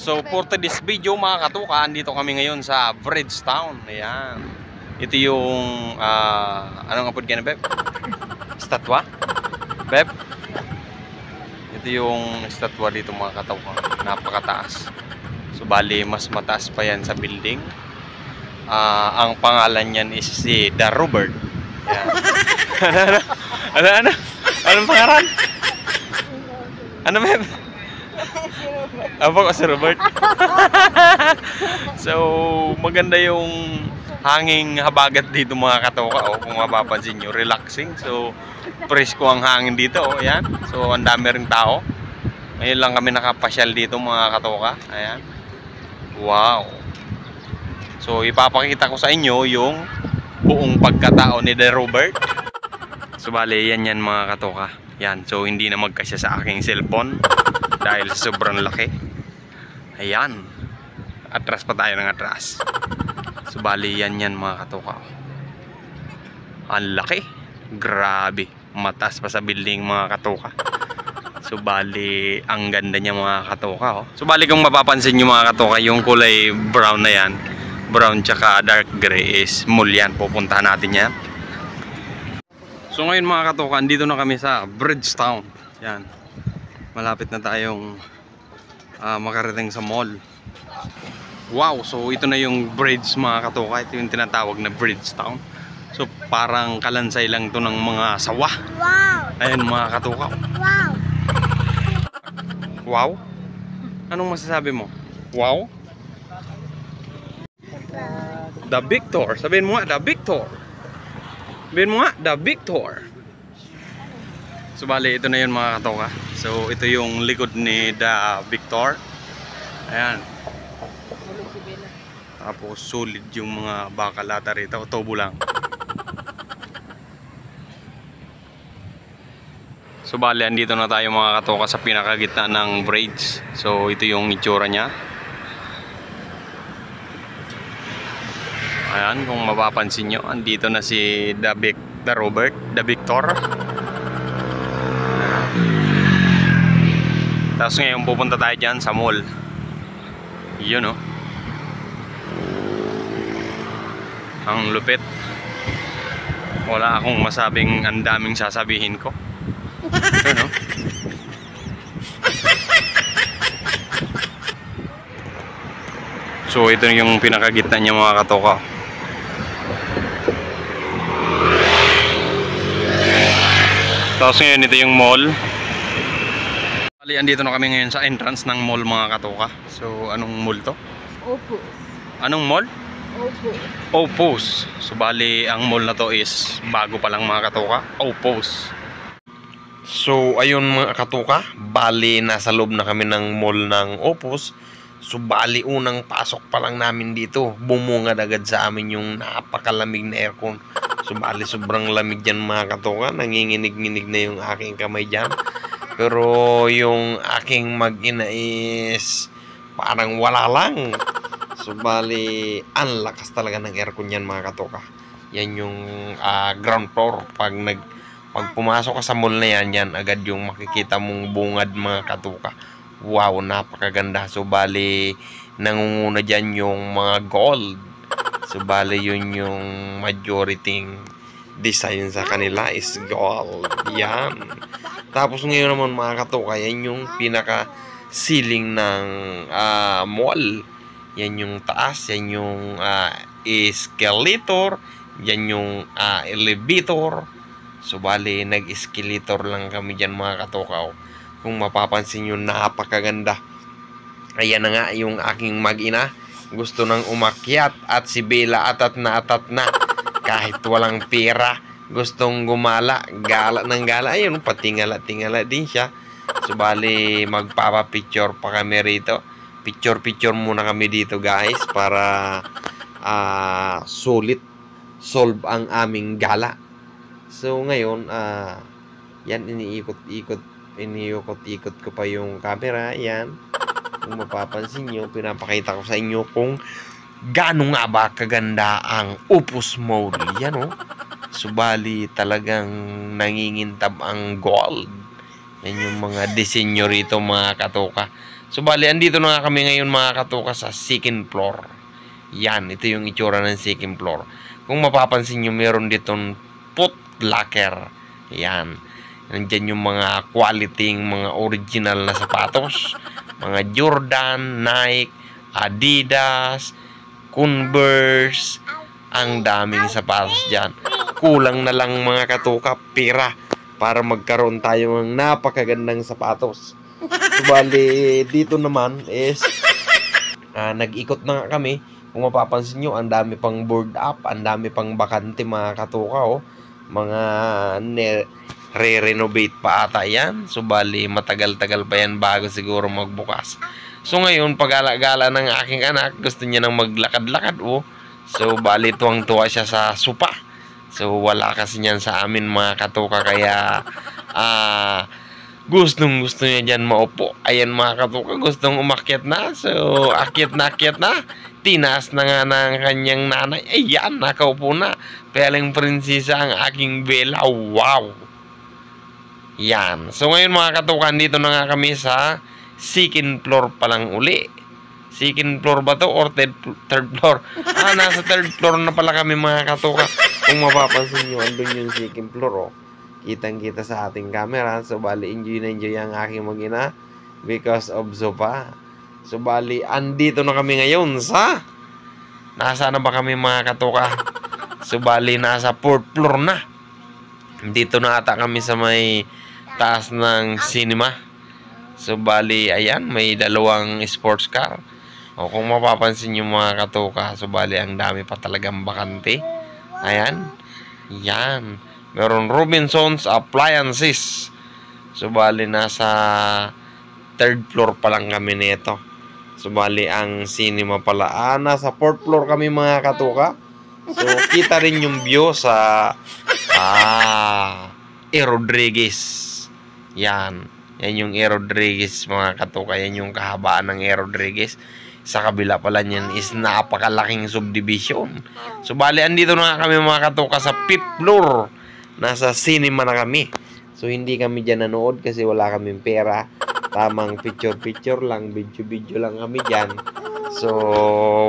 So for today's video mga katuka, andito kami ngayon sa Bridgetown. Ayan. Ito yung anong apod ka na, Beb? Statwa? Beb? Ito yung statwa dito mga katuka. Napakataas. So bali mas mataas pa yan sa building. Ang pangalan niyan is si The Robert. Ayan. Ano? Anong pangalan? Ano, Beb? Apo ko si Robert. So, maganda yung hanging habagat dito mga katoka. Kung mapapansin nyo, relaxing. So, presko ang hangin dito. Ayan. So, ang dami rin tao. Ngayon lang kami nakapasyal dito mga katoka. Ayan. Wow. So, ipapakita ko sa inyo yung buong pagkatao ni The Robert. So, bale, yan mga katoka. Yan. So, hindi na magkasya sa aking cellphone. Dahil sobrang laki. Ayan. Atras pa tayo ng atras. So bali yan mga katoka. Ang laki. Grabe. Mataas pa sa building mga katoka. So bali ang ganda niya mga katoka. So bali kung mapapansin nyo mga katoka, yung kulay brown na yan, brown tsaka dark gray is mall yan. Pupuntahan natin yan. So ngayon mga katoka, andito na kami sa Bridgetown. Yan. Malapit na tayong makarating sa mall. Wow, so ito na yung bridge mga katoka. Ito yung tinatawag na Bridgetown. So parang kalansay lang to ng mga sawa. Wow! Ayan mga katoka. Wow! Wow? Anong masasabi mo? Wow? The Victor. Sabihin mo nga, The Victor. Sabihin mo nga, The Victor. So bali, ito na yun mga katoka. So ito yung likod ni The Victor. Ayan. Tapos solid yung mga bakalata rito. Tobo lang. So bali, andito na tayo mga katoka sa pinakagitna ng bridge. So ito yung itsura niya. Ayan, kung mapapansin nyo, andito na si The Robert, The Victor. Tapos ngayon pupunta tayo dyan sa mall. Yun o. Ang lupit. Wala akong masabing ang daming sasabihin ko. Yun o. So ito yung pinakagitna niya mga katoka. Tapos ngayon ito yung mall. Andito na kami ngayon sa entrance ng mall mga katoka. So anong mall to? Opus. Anong mall? Opus. Opus. So bali ang mall na to is bago pa lang mga katoka. Opus. So ayun mga katoka, bali nasa loob na kami ng mall ng Opus. So bali unang pasok pa lang namin dito, bumungad agad sa amin yung napakalamig na aircon. So bali sobrang lamig dyan mga katoka. Nanginginig-nginig na yung aking kamay dyan. Pero yung aking mag-ina is parang wala lang. So bali ang lakas talaga ng aircon yan mga katoka. Yan yung ground floor. Pag pumasok ka sa mall na yan agad yung makikita mong bungad mga katoka. Wow, napakaganda. So bali nangunguna dyan yung mga gold. So bali yun yung majority design sa kanila is gold. Yan. Tapos ngayon naman mga katoka, yan yung pinaka ceiling ng mall. Yan yung taas, yan yung escalator, yan yung elevator. So bali nag-escalator lang kami dyan mga katoka. Kung mapapansin nyo, napakaganda. Ayan na nga yung aking mag-ina. Gusto nang umakyat at si Bella atat na kahit walang pera. Gustong gumala, gala ng gala. Ayun, patingala-tingala din siya. So bali magpapa-picture pa kami rito. Picture muna kami dito guys para solve ang aming gala. So ngayon yan, iniikot-ikot ko pa yung camera. Yan, kung mapapansin nyo, pinapakita ko sa inyo kung gaano nga ba kaganda ang Opus Mall. Yan o. So bali talagang nangingintab ang gold. Yan yung mga disenyo rito mga katoka. So bali, andito na nga kami ngayon mga katuka sa second floor. Yan, ito yung itsura ng second floor. Kung mapapansin nyo, meron ditong foot locker. Yan. Nandyan yung mga quality, mga original na sapatos. Mga Jordan, Nike, Adidas, Converse. Ang daming sapatos dyan. Kulang na lang mga katuka, pera para magkaroon tayo ng napakagandang sapatos. So bali, dito naman is nag-ikot na nga kami. Kung mapapansin nyo, ang dami pang board up, ang dami pang bakante mga katuka, oh. Mga re-renovate pa ata yan. So bali, matagal-tagal pa yan bago siguro magbukas. So ngayon, pag-gala ng aking anak, gusto niya nang maglakad-lakad, oh. So bali, tuwang-tuwa siya sa sopa. So wala kasi niyan sa amin mga katuka, kaya gustong-gusto niya dyan maupo. Ayan mga katuka, gustong umakyat na. So akyat na. Tinaas na nga ng kanyang nanay. Ayan, nakaupo na. Peling prinsesa ang aking Bella. Wow! Yan. So ngayon mga katukan, dito na nga kami sa second floor pa lang uli. Second floor ba to or third floor? Nasa third floor na pala kami mga katuka. Kung mapapansin nyo, andun yung second floor, oh. Kitang-kita sa ating camera. So bali, enjoy na enjoy ang aking mag-ina because of sopa. So bali, andito na kami ngayon sa nasa na ba kami mga katuka? So bali, nasa 4th floor na. Dito na ata kami sa may taas ng cinema. So bali, ayan, may dalawang sports car. O kung mapapansin nyo mga katuka, so bali, ang dami pa talagang bakante. Ayan. Yan. Meron Robinson's Appliances. So bali, nasa 3rd floor pa lang kami nito. So bali, ang cinema pala nasa 4th floor kami mga katuka. So kita rin yung view sa E. Rodriguez. Yan. Yan yung E. Rodriguez mga katuka. Yan yung kahabaan ng E. Rodriguez. Sa kabila pala niyan is napakalaking subdivision. So bali, andito na nga kami mga katuka sa 5th floor. Nasa cinema na kami. So hindi kami dyan nanood kasi wala kaming pera. Tamang picture-picture lang, video-video lang kami dyan. So,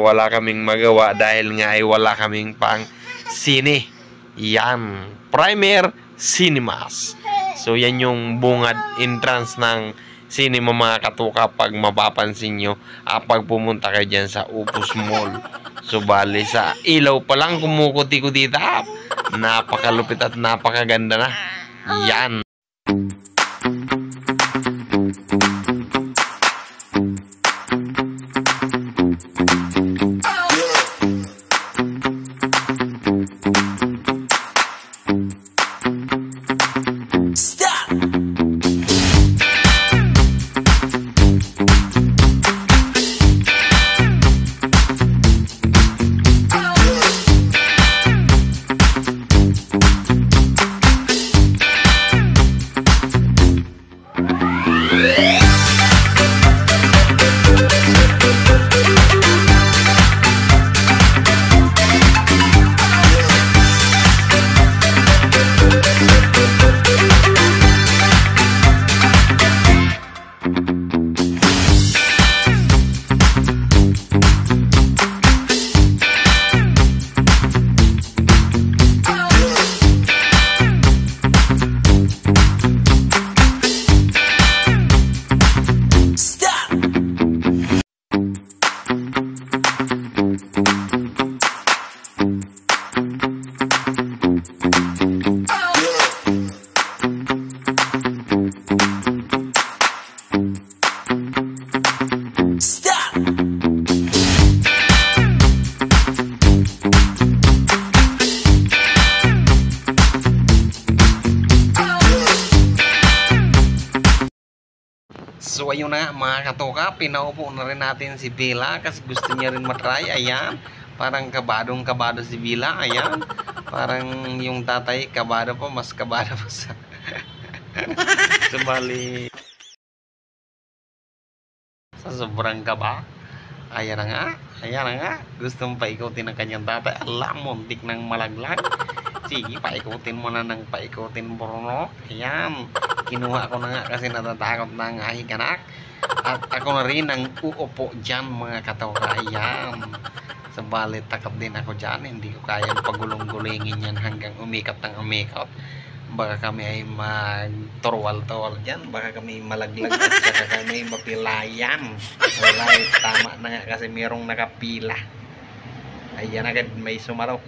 wala kaming magawa dahil nga ay wala kaming pang sine. Yan. Premier Cinemas. So, yan yung bungad entrance ng cinema mga katuka pag mapapansin nyo pag pumunta kayo dyan sa Opus Mall. So, bali sa ilaw pa lang kumukuti-kutita. Napakalupit at napakaganda na. Yan. So ayun na mga katoka, pinaupo na rin natin si Bella kasi gusto niya rin matry. Ayan, parang kabadong-kabado si Bella. Ayan, parang yung tatay kabado pa, mas kabado pa sa so bali sa sobrang kaba. Ayan na nga, gustong paikutin ng kanyang tatay. Alam, muntik ng malaglag. Sige, paikutin mo na ng paikutin, Bruno. Ayan, kinuha ko na nga kasi natatakot na ang aking anak. At ako na rin ang uupo dyan mga katoka. Ayan. Sabalit takot din ako dyan. Hindi ko kayang pagulong-gulingin yan hanggang umikat ng umikat. Baka kami ay magtorwal-torwal dyan. Baka kami malaglag at saka kami mapilayan. Alright, tama na nga kasi mayroong nakapila. Ayan agad may sumaraw.